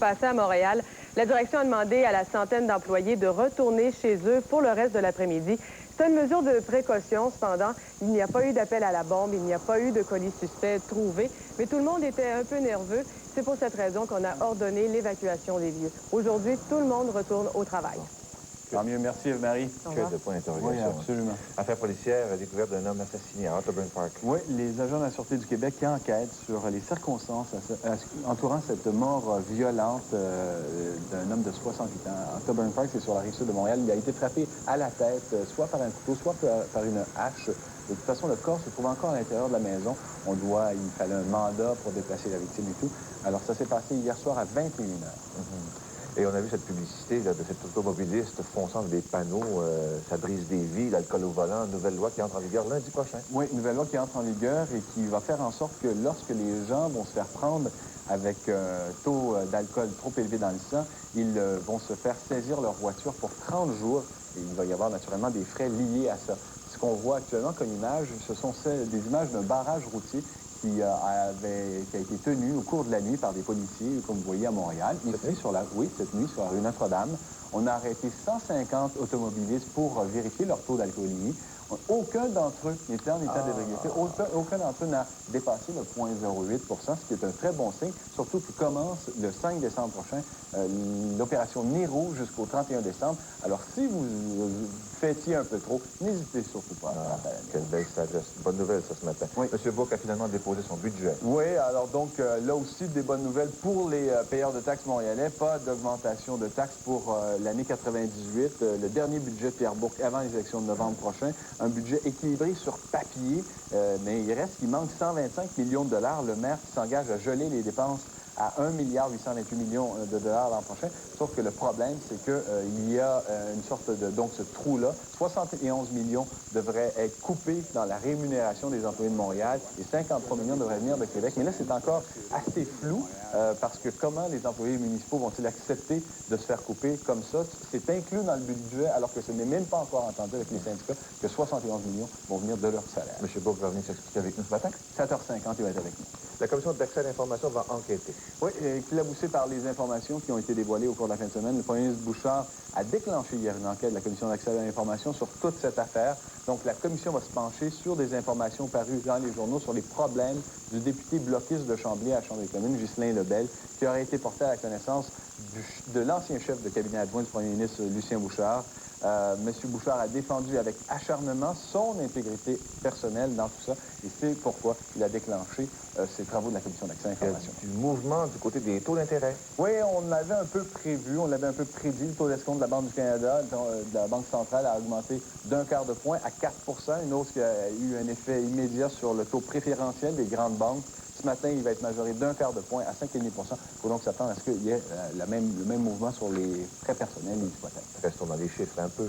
passé à Montréal. La direction a demandé à la centaine d'employés de retourner chez eux pour le reste de l'après-midi. C'est une mesure de précaution, cependant. Il n'y a pas eu d'appel à la bombe, il n'y a pas eu de colis suspect trouvé, mais tout le monde était un peu nerveux. C'est pour cette raison qu'on a ordonné l'évacuation des lieux. Aujourd'hui, tout le monde retourne au travail. Tant mieux, merci Marie. Que de points d'interrogation. Oui, absolument. Affaire policière, découverte d'un homme assassiné à Otterburn Park. Oui, les agents de la Sûreté du Québec qui enquêtent sur les circonstances entourant cette mort violente d'un homme de 68 ans. Otterburn Park, c'est sur la rive sud de Montréal. Il a été frappé à la tête, soit par un couteau, soit par une hache. De toute façon, le corps se trouve encore à l'intérieur de la maison. Il fallait un mandat pour déplacer la victime et tout. Alors, ça s'est passé hier soir à 21h. Et on a vu cette publicité là, de cet automobiliste fonçant dans des panneaux, ça brise des vies, l'alcool au volant, nouvelle loi qui entre en vigueur lundi prochain. Oui, nouvelle loi qui entre en vigueur et qui va faire en sorte que lorsque les gens vont se faire prendre avec un taux d'alcool trop élevé dans le sang, ils vont se faire saisir leur voiture pour 30 jours. Et il va y avoir naturellement des frais liés à ça. Ce qu'on voit actuellement comme image, ce sont des images d'un barrage routier qui a été tenu au cours de la nuit par des policiers, comme vous voyez à Montréal. Cette nuit, sur la rue Notre-Dame. On a arrêté 150 automobilistes pour vérifier leur taux d'alcoolémie. Aucun d'entre eux n'était en état d'ébriété. Aucun d'entre eux n'a dépassé le 0,08 ce qui est un très bon signe, surtout qu'il commence le 5 décembre prochain l'opération Nero jusqu'au 31 décembre. Alors, si vous fêtiez un peu trop, n'hésitez surtout pas à faire. Quelle belle sagesse. Bonne nouvelle, ça, ce matin. Oui. M. Bourque a finalement déposé son budget. Oui, alors donc, là aussi, des bonnes nouvelles pour les payeurs de taxes montréalais. Pas d'augmentation de taxes pour l'année 98. Le dernier budget de Pierre Bourque avant les élections de novembre prochain. Un budget équilibré sur papier, mais il manque 125 millions de dollars. Le maire qui s'engage à geler les dépenses à 1,828 milliard de dollars l'an prochain. Sauf que le problème, c'est qu'il y a une sorte de... Donc, ce trou-là, 71 millions devraient être coupés dans la rémunération des employés de Montréal et 53 millions devraient venir de Québec. Mais là, c'est encore assez flou parce que comment les employés municipaux vont-ils accepter de se faire couper comme ça? C'est inclus dans le budget alors que ce n'est même pas encore entendu avec les syndicats que 71 millions vont venir de leur salaire. M. Bourque va venir s'expliquer avec nous ce matin. 7h50, il va être avec nous. La Commission d'accès à l'information va enquêter. Oui, éclaboussé par les informations qui ont été dévoilées au cours de la fin de semaine, le premier ministre Bouchard a déclenché hier une enquête de la Commission d'accès à l'information sur toute cette affaire. Donc, la Commission va se pencher sur des informations parues dans les journaux sur les problèmes du député bloquiste de Chambly à la Chambre des communes, Ghislain Lebel, qui aurait été porté à la connaissance de l'ancien chef de cabinet adjoint du premier ministre, Lucien Bouchard. M. Bouchard a défendu avec acharnement son intégrité personnelle dans tout ça, et c'est pourquoi il a déclenché ces travaux de la Commission d'accès à l'information. Du mouvement du côté des taux d'intérêt. Oui, on l'avait un peu prévu, on l'avait un peu prédit. Le taux d'escompte de la Banque du Canada, de la Banque centrale, a augmenté d'1/4 de point à 4 %, une hausse qui a eu un effet immédiat sur le taux préférentiel des grandes banques. Ce matin, il va être majoré d'1/4 de point à 5,5 %. Il faut donc s'attendre à ce qu'il y ait le même mouvement sur les prêts personnels et hypothèques. Restons dans les chiffres un peu.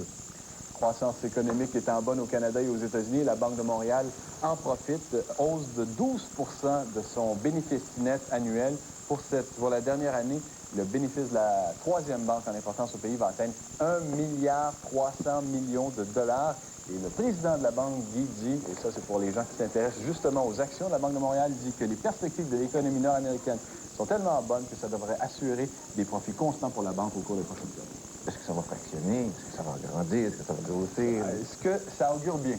Croissance économique étant bonne au Canada et aux États-Unis, la Banque de Montréal en profite, hausse de 12 % de son bénéfice net annuel. Pour la dernière année, le bénéfice de la troisième banque en importance au pays va atteindre 1,3 milliard de dollars. Et le président de la banque, Guy, dit, et ça c'est pour les gens qui s'intéressent justement aux actions de la Banque de Montréal, dit que les perspectives de l'économie nord-américaine sont tellement bonnes que ça devrait assurer des profits constants pour la banque au cours des prochaines années. Est-ce que ça va fractionner? Est-ce que ça va grandir? Est-ce que ça va grossir? Est-ce que ça augure bien?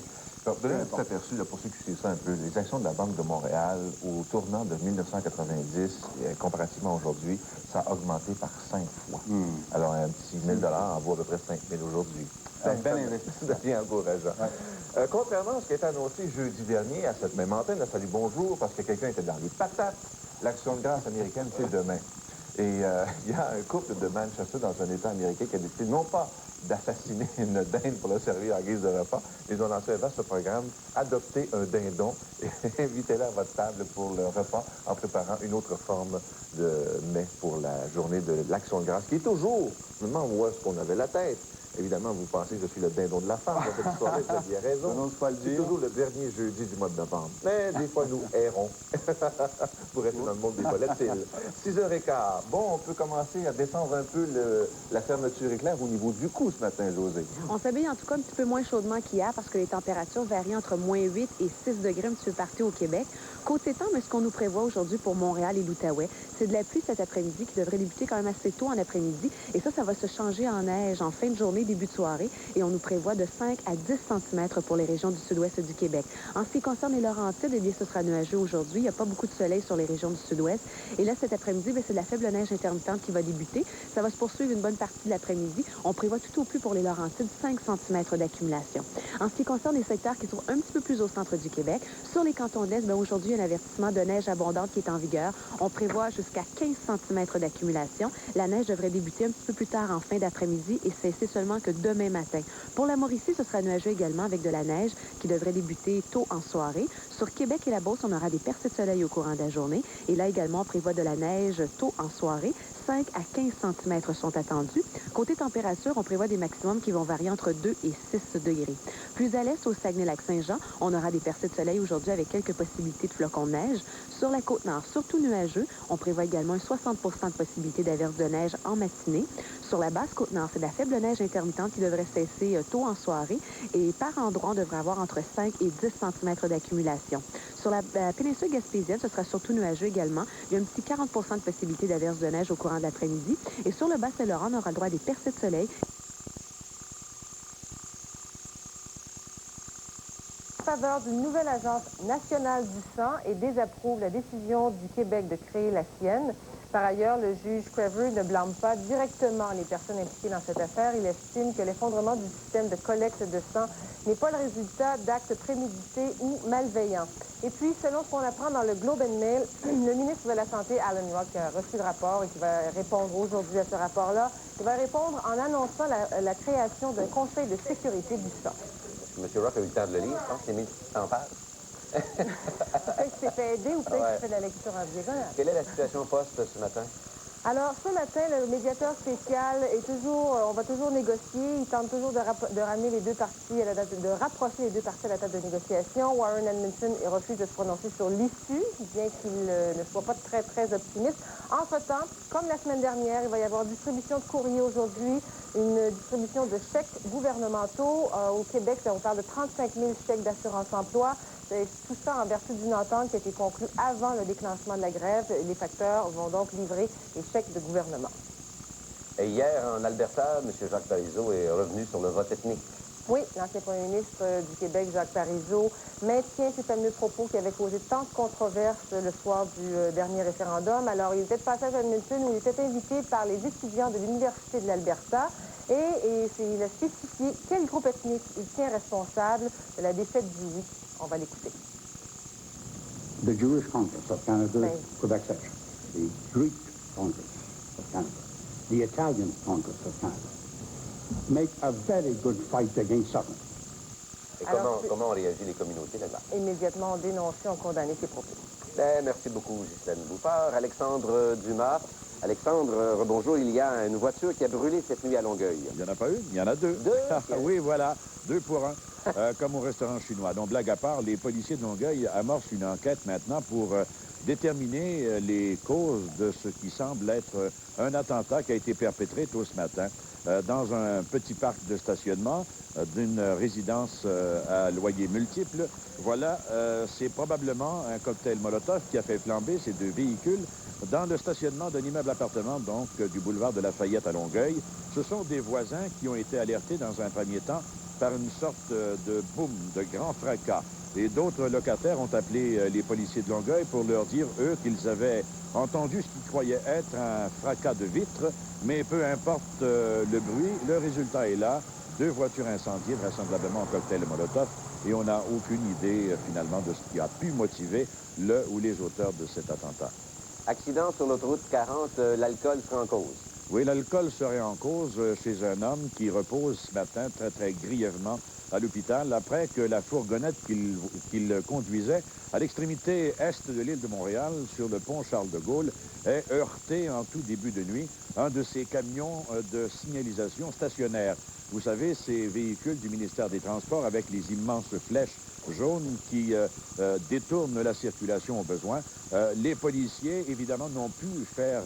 Donnez un petit aperçu, là, pour ceux qui suivent ça un peu, les actions de la Banque de Montréal au tournant de 1990, comparativement aujourd'hui, ça a augmenté par 5 fois. Alors, un petit 1 000 en vaut à peu près 5 000 aujourd'hui. C'est un bel investissement. Ça devient encourageant. Ouais. Contrairement à ce qui a été annoncé jeudi dernier à cette même antenne, à Salut Bonjour, parce que quelqu'un était dans les patates, l'action de grâce américaine, c'est demain. Et il y a un couple de Manchester dans un État américain qui a décidé non pas d'assassiner une dinde pour le servir en guise de repas, mais ils ont lancé un vaste programme, adopter un dindon et invitez-le à votre table pour le repas en préparant une autre forme de mets pour la journée de l'Action de grâce, qui est toujours, je me demande où est-ce qu'on avait la tête, Évidemment, vous pensez que je suis le dindon de la femme dans cette soirée, vous aviez raison. Je n'ose pas le C'est dire. toujours le dernier jeudi du mois de novembre. Mais des fois, nous errons pour rester dans le monde des volatiles. 6h15. Bon, on peut commencer à descendre un peu la fermeture éclair au niveau du cou ce matin, José. On s'habille en tout cas un petit peu moins chaudement qu'hier parce que les températures varient entre -8 et 6 degrés un petit peu partout au Québec. Côté temps, mais ce qu'on nous prévoit aujourd'hui pour Montréal et l'Outaouais, c'est de la pluie cet après-midi qui devrait débuter quand même assez tôt en après-midi. Et ça va se changer en neige en fin de journée, début de soirée. Et on nous prévoit de 5 à 10 cm pour les régions du sud-ouest du Québec. En ce qui concerne les Laurentides, eh bien, ce sera nuageux aujourd'hui. Il n'y a pas beaucoup de soleil sur les régions du sud-ouest. Et là, cet après-midi, c'est de la faible neige intermittente qui va débuter. Ça va se poursuivre une bonne partie de l'après-midi. On prévoit tout au plus pour les Laurentides 5 cm d'accumulation. En ce qui concerne les secteurs qui sont un petit peu plus au centre du Québec, sur les cantons de l'Est, aujourd'hui, il y a un avertissement de neige abondante qui est en vigueur. On prévoit jusqu'à 15 cm d'accumulation. La neige devrait débuter un petit peu plus tard en fin d'après-midi et cesser seulement que demain matin. Pour la Mauricie, ce sera nuageux également avec de la neige qui devrait débuter tôt en soirée. Sur Québec et la Beauce, on aura des percées de soleil au courant de la journée. Et là également, on prévoit de la neige tôt en soirée. 5 à 15 cm sont attendus. Côté température, on prévoit des maximums qui vont varier entre 2 et 6 degrés. Plus à l'est, au Saguenay-Lac-Saint-Jean, on aura des percées de soleil aujourd'hui avec quelques possibilités de flocons de neige. Sur la Côte-Nord, surtout nuageux, on prévoit également un 60 de possibilité d'averses de neige en matinée. Sur la basse Côte-Nord, c'est de la faible neige intermittente qui devrait cesser tôt en soirée. Et par endroit, on devrait avoir entre 5 et 10 cm d'accumulation. Sur la péninsule gaspésienne, ce sera surtout nuageux également. Il y a un petit 40 de possibilité d'averses de neige au courant de l'après-midi. Et sur le Bas-Saint-Laurent, on aura le droit à des percées de soleil. En faveur d'une nouvelle agence nationale du sang et désapprouve la décision du Québec de créer la sienne. Par ailleurs, le juge Craver ne blâme pas directement les personnes impliquées dans cette affaire. Il estime que l'effondrement du système de collecte de sang n'est pas le résultat d'actes prémédités ou malveillants. Et puis, selon ce qu'on apprend dans le Globe and Mail, le ministre de la Santé, Alan Rock, a reçu le rapport et qui va répondre aujourd'hui à ce rapport-là. Il va répondre en annonçant la création d'un conseil de sécurité du sang. M. Rock a eu le temps de le lire, je pense, c'est 1600 pages. Peut-être que c'est fait aider ou peut-être qu'il fait de la lecture en diagonale. Quelle est la situation poste ce matin? Alors, ce matin, le médiateur spécial est toujours, on va toujours négocier. Il tente toujours de ramener les deux parties à la date, de rapprocher les deux parties à la table de négociation. Warren Edmondson refuse de se prononcer sur l'issue, bien qu'il ne soit pas très, très optimiste. Entre-temps, comme la semaine dernière, il va y avoir distribution de courrier aujourd'hui, une distribution de chèques gouvernementaux. Au Québec, on parle de 35 000 chèques d'assurance-emploi. Tout ça en vertu d'une entente qui a été conclue avant le déclenchement de la grève. Les facteurs vont donc livrer les chèques de gouvernement. Et hier, en Alberta, M. Jacques Parizeau est revenu sur le vote ethnique. Oui, l'ancien premier ministre du Québec, Jacques Parizeau, maintient ces fameux propos qui avaient causé tant de controverses le soir du dernier référendum. Alors, il était de passage à Edmonton où il était invité par les étudiants de l'Université de l'Alberta et il a spécifié quel groupe ethnique il tient responsable de la défaite du oui. On va l'écouter. The Jewish Congress of Canada, Quebec section, the Greek Congress of Canada, the Italian Congress of Canada, make a very good fight against Sutton. Et Alors, comment ont réagi les communautés là-bas? Immédiatement dénoncé, ont condamné ces propos. Merci beaucoup, Ghislaine Bouffard. Alexandre Dumas. Alexandre, rebonjour. Il y a une voiture qui a brûlé cette nuit à Longueuil. Il n'y en a pas une, il y en a deux. Deux? Oui, voilà, 2 pour 1, comme au restaurant chinois. Donc, blague à part, les policiers de Longueuil amorcent une enquête maintenant pour déterminer les causes de ce qui semble être un attentat qui a été perpétré tôt ce matin dans un petit parc de stationnement d'une résidence à loyer multiple. Voilà, c'est probablement un cocktail Molotov qui a fait flamber ces 2 véhicules dans le stationnement d'un immeuble appartement, donc du boulevard de Lafayette à Longueuil. Ce sont des voisins qui ont été alertés dans un premier temps par une sorte de boom, de grand fracas. Et d'autres locataires ont appelé les policiers de Longueuil pour leur dire, eux, qu'ils avaient entendu ce qu'ils croyaient être un fracas de vitres, mais peu importe le bruit, le résultat est là. 2 voitures incendiées, vraisemblablement en cocktail Molotov, et on n'a aucune idée finalement de ce qui a pu motiver le ou les auteurs de cet attentat. Accident sur l'autoroute 40, l'alcool sera en cause. Oui, l'alcool serait en cause chez un homme qui repose ce matin très, très grièvement à l'hôpital après que la fourgonnette qu'il conduisait à l'extrémité est de l'île de Montréal, sur le pont Charles-de-Gaulle, ait heurté en tout début de nuit un de ces camions de signalisation stationnaire. Vous savez, ces véhicules du ministère des Transports avec les immenses flèches jaunes qui détournent la circulation au besoin. Les policiers, évidemment, n'ont pu faire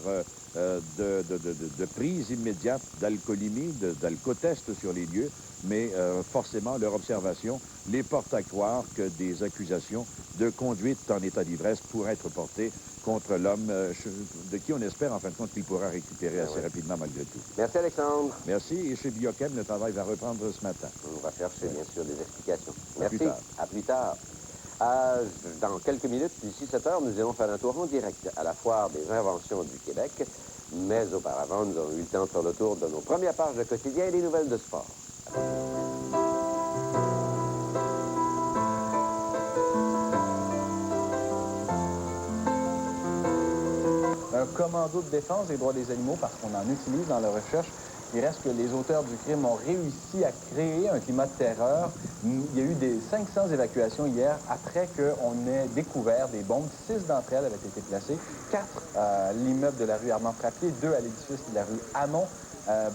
de prise immédiate d'alcoolémie, d'alcotest sur les lieux, mais forcément, leur observation les porte à croire que des accusations de conduite en état d'ivresse pourraient être portées contre l'homme, de qui on espère, en fin de compte, qu'il pourra récupérer assez rapidement malgré tout. Merci, Alexandre. Merci. Et chez Biochem, le travail va reprendre ce matin. On va chercher, bien sûr, des explications. À plus Merci. tard. À plus tard. Dans quelques minutes, d'ici 7 heures, nous allons faire un tour en direct à la Foire des inventions du Québec. Mais auparavant, nous avons eu le temps de faire le tour de nos premières pages de quotidien et des nouvelles de sport. Un commando de défense des droits des animaux, parce qu'on en utilise dans la recherche. Il reste que les auteurs du crime ont réussi à créer un climat de terreur. Il y a eu des 500 évacuations hier après qu'on ait découvert des bombes. 6 d'entre elles avaient été placées, 4 à l'immeuble de la rue Armand-Frappier, 2 à l'édifice de la rue Hamon.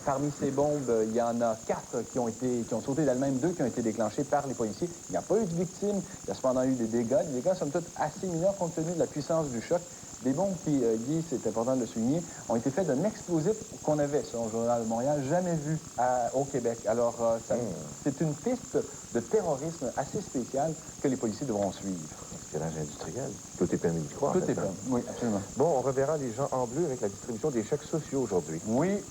Parmi ces bombes, il y en a 4 qui ont sauté d'elles-mêmes, 2 qui ont été déclenchées par les policiers. Il n'y a pas eu de victimes, il y a cependant eu des dégâts. Des dégâts, somme toute, assez mineurs compte tenu de la puissance du choc. Des bombes qui, Guy, c'est important de le souligner, ont été faites d'un explosif qu'on avait, selon le Journal de Montréal, jamais vu au Québec. Alors, c'est une piste de terrorisme assez spéciale que les policiers devront suivre. Espionage industriel. Tout est permis d'y croire. Tout est permis, oui, absolument. Bon, on reverra les gens en bleu avec la distribution des chèques sociaux aujourd'hui. Oui,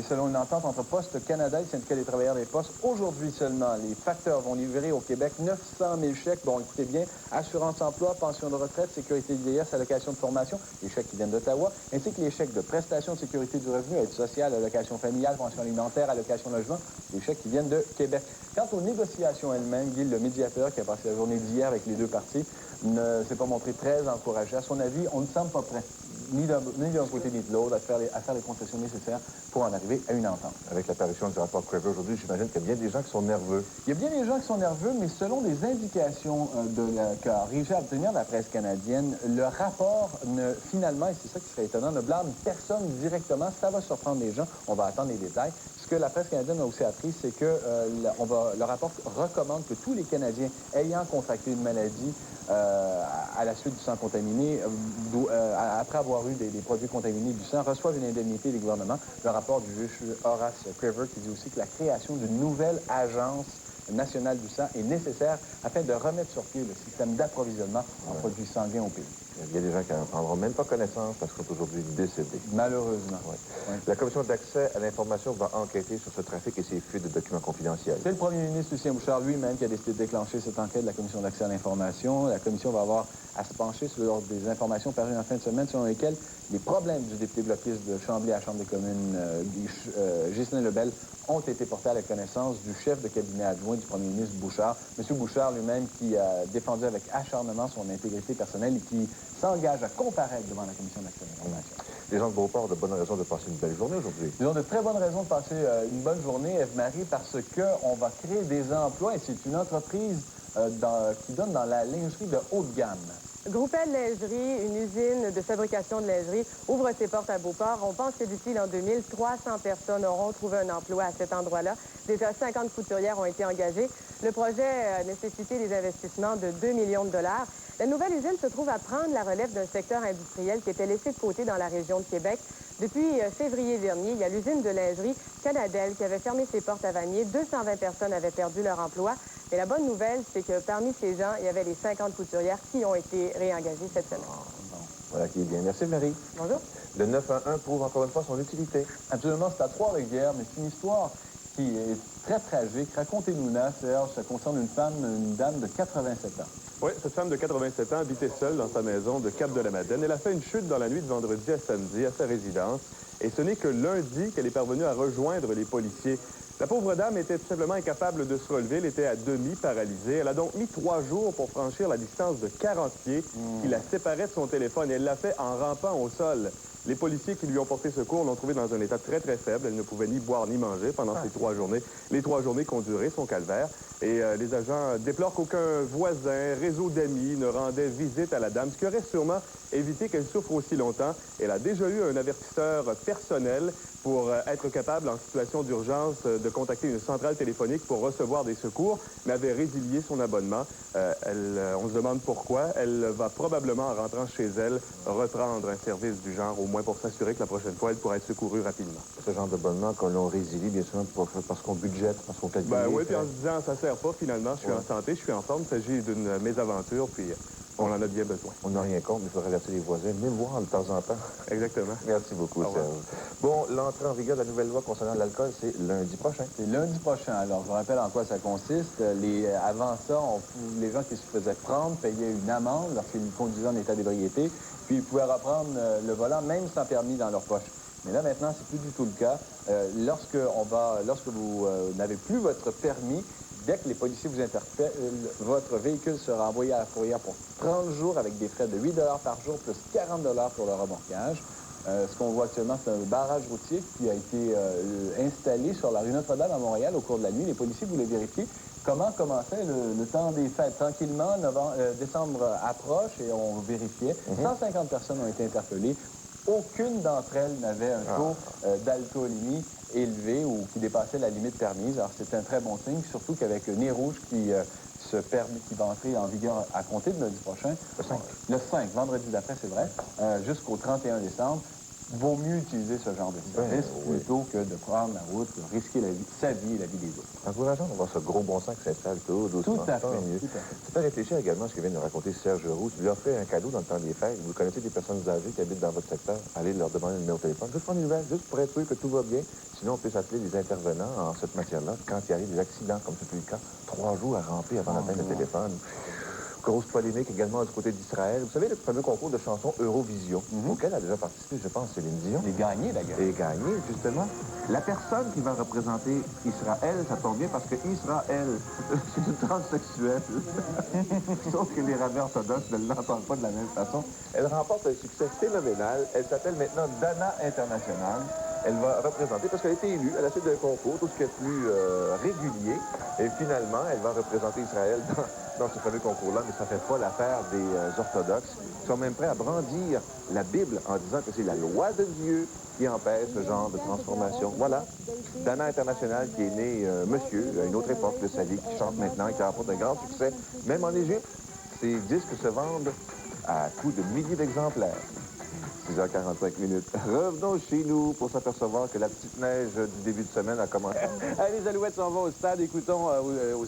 selon une entente entre Poste Canada et le syndicat des travailleurs des postes, aujourd'hui seulement, les facteurs vont livrer au Québec 900 000 chèques. Bon, écoutez bien, assurance-emploi, pension de retraite, sécurité vieillesse, allocation de formation, les chèques qui viennent d'Ottawa, ainsi que les chèques de prestation de sécurité du revenu, aide sociale, allocation familiale, pension alimentaire, allocation logement, les chèques qui viennent de Québec. Quant aux négociations elles-mêmes, Guy, le médiateur qui a passé la journée d'hier avec les deux parties, ne s'est pas montré très encouragé. À son avis, on ne semble pas prêt, ni d'un côté ni de l'autre, à faire les concessions nécessaires pour en arriver à une entente. Avec l'apparition du rapport Craver aujourd'hui, j'imagine qu'il y a bien des gens qui sont nerveux. Il y a bien des gens qui sont nerveux, mais selon des indications qu'a réussi à obtenir la presse canadienne, le rapport, finalement, et c'est ça qui serait étonnant, ne blâme personne directement. Ça va surprendre les gens. On va attendre les détails. Ce que la presse canadienne a aussi appris, c'est que le rapport recommande que tous les Canadiens ayant contracté une maladie à la suite du sang contaminé, après avoir eu des produits contaminés du sang, reçoivent une indemnité des gouvernements. Le rapport du juge Horace Craver qui dit aussi que la création d'une nouvelle agence nationale du sang est nécessaire afin de remettre sur pied le système d'approvisionnement en produits sanguins au pays. Il y a des gens qui n'en prendront même pas connaissance parce qu'ils sont aujourd'hui décédés. Malheureusement. Oui. Oui. La Commission d'accès à l'information va enquêter sur ce trafic et ces fuites de documents confidentiels. C'est le premier ministre Lucien Bouchard lui-même qui a décidé de déclencher cette enquête de la Commission d'accès à l'information. La Commission va avoir à se pencher sur des informations parues en fin de semaine selon lesquelles les problèmes du député bloquiste de Chambly à la Chambre des communes, Ghislain Lebel, ont été portés à la connaissance du chef de cabinet adjoint du premier ministre Bouchard. M. Bouchard lui-même qui a défendu avec acharnement son intégrité personnelle et qui s'engage à comparaître devant la Commission d'accès à l'information. Les gens de Beauport ont de bonnes raisons de passer une belle journée aujourd'hui. Ils ont de très bonnes raisons de passer une bonne journée, Eve-Marie, parce qu'on va créer des emplois et c'est une entreprise qui donne dans la lingerie de haute gamme. Groupel Lingerie, une usine de fabrication de lingerie, ouvre ses portes à Beauport. On pense que d'ici l'an 2000, 300 personnes auront trouvé un emploi à cet endroit-là. Déjà 50 couturières ont été engagées. Le projet a nécessité des investissements de 2 millions de dollars. La nouvelle usine se trouve à prendre la relève d'un secteur industriel qui était laissé de côté dans la région de Québec. Depuis février dernier, il y a l'usine de lingerie Canadel qui avait fermé ses portes à Vanier. 220 personnes avaient perdu leur emploi. Et la bonne nouvelle, c'est que parmi ces gens, il y avait les 50 couturières qui ont été réengagées cette semaine. Voilà qui est bien. Merci, Marie. Bonjour. Le 911 prouve encore une fois son utilité. Absolument, c'est à Trois-Rivières, mais c'est une histoire qui est très tragique. Racontez-nous, Serge, ça concerne une dame de 87 ans. Oui, cette femme de 87 ans habitait seule dans sa maison de Cap-de-la-Madeleine. Elle a fait une chute dans la nuit de vendredi à samedi à sa résidence. Et ce n'est que lundi qu'elle est parvenue à rejoindre les policiers. La pauvre dame était tout simplement incapable de se relever. Elle était à demi paralysée. Elle a donc mis 3 jours pour franchir la distance de 40 pieds qui la séparait de son téléphone. Et elle l'a fait en rampant au sol. Les policiers qui lui ont porté secours l'ont trouvée dans un état très, très faible. Elle ne pouvait ni boire ni manger pendant ces 3 journées. Les 3 journées qu'ont duré son calvaire. Et les agents déplorent qu'aucun voisin, réseau d'amis ne rendait visite à la dame, ce qui aurait sûrement évité qu'elle souffre aussi longtemps. Elle a déjà eu un avertisseur personnel pour être capable, en situation d'urgence, de contacter une centrale téléphonique pour recevoir des secours, mais avait résilié son abonnement. On se demande pourquoi. Elle va probablement, en rentrant chez elle, reprendre un service du genre, au moins pour s'assurer que la prochaine fois, elle pourra être secourue rapidement. Ce genre d'abonnement qu'on l'on résilie, bien sûr, parce qu'on budgète, parce qu'on calcule. Ben oui, puis en se disant, ça sert pas, finalement, je suis en santé, je suis en forme, il s'agit d'une mésaventure, puis on en a bien besoin. On n'a rien contre, mais il faudrait avertir les voisins, venez me voir de temps en temps. Exactement. Merci beaucoup, Serge. Bon, l'entrée en vigueur de la nouvelle loi concernant l'alcool, c'est lundi prochain. C'est lundi prochain. Alors, je vous rappelle en quoi ça consiste. Avant ça, les gens qui se faisaient prendre payaient une amende lorsqu'ils conduisaient en état d'ébriété, puis ils pouvaient reprendre le volant, même sans permis dans leur poche. Mais là, maintenant, c'est plus du tout le cas. Lorsque vous n'avez plus votre permis, dès que les policiers vous interpellent, votre véhicule sera envoyé à la fourrière pour 30 jours avec des frais de 8 $ par jour, plus 40 $ pour le remorquage. Ce qu'on voit actuellement, c'est un barrage routier qui a été installé sur la rue Notre-Dame à Montréal au cours de la nuit. Les policiers voulaient vérifier comment commençait le temps des fêtes. Tranquillement, décembre approche et on vérifiait. 150 personnes ont été interpellées. Aucune d'entre elles n'avait un taux d'alcoolémie élevé ou qui dépassait la limite permise. Alors, c'est un très bon signe, surtout qu'avec le nez rouge qui va entrer en vigueur à compter de lundi prochain. Le 5, vendredi d'après, c'est vrai, jusqu'au 31 décembre. Vaut mieux utiliser ce genre de service plutôt que de prendre la route, de risquer sa vie et la vie des autres. Encourageant de voir ce gros bon sens qui s'installe tout doucement. Tout à fait. Tu peux réfléchir également à ce que vient de nous raconter Serge Roux. Tu lui as fait un cadeau dans le temps des fêtes. Vous connaissez des personnes âgées qui habitent dans votre secteur. Allez leur demander le numéro de téléphone. Juste prendre une nouvelle, juste pour être sûr que tout va bien. Sinon, on peut s'appeler les intervenants en cette matière-là. Quand il arrive des accidents, comme c'est plus le cas, 3 jours à remplir avant d'atteindre le téléphone. Grosse polémique également du côté d'Israël. Vous savez, le fameux concours de chansons Eurovision, auquel a déjà participé, je pense, Céline Dion. Et gagné, d'ailleurs. Et gagné, justement. La personne qui va représenter Israël, ça tombe bien parce que Israël, c'est une transsexuelle. Sauf que les rabbins orthodoxes ne l'entendent pas de la même façon. Elle remporte un succès phénoménal. Elle s'appelle maintenant Dana International. Elle va représenter, parce qu'elle a été élue à la suite d'un concours, tout ce qui est plus régulier. Et finalement, elle va représenter Israël dans ce fameux concours-là, mais ça ne fait pas l'affaire des orthodoxes, qui sont même prêts à brandir la Bible en disant que c'est la loi de Dieu qui empêche ce genre de transformation. Voilà, Dana International qui est né monsieur, à une autre époque de sa vie, qui chante maintenant et qui remporte un grand succès. Même en Égypte, ses disques se vendent à coups de milliers d'exemplaires. 6h45 minutes. Revenons chez nous pour s'apercevoir que la petite neige du début de semaine a commencé. Les Alouettes s'en vont au stade. Écoutons au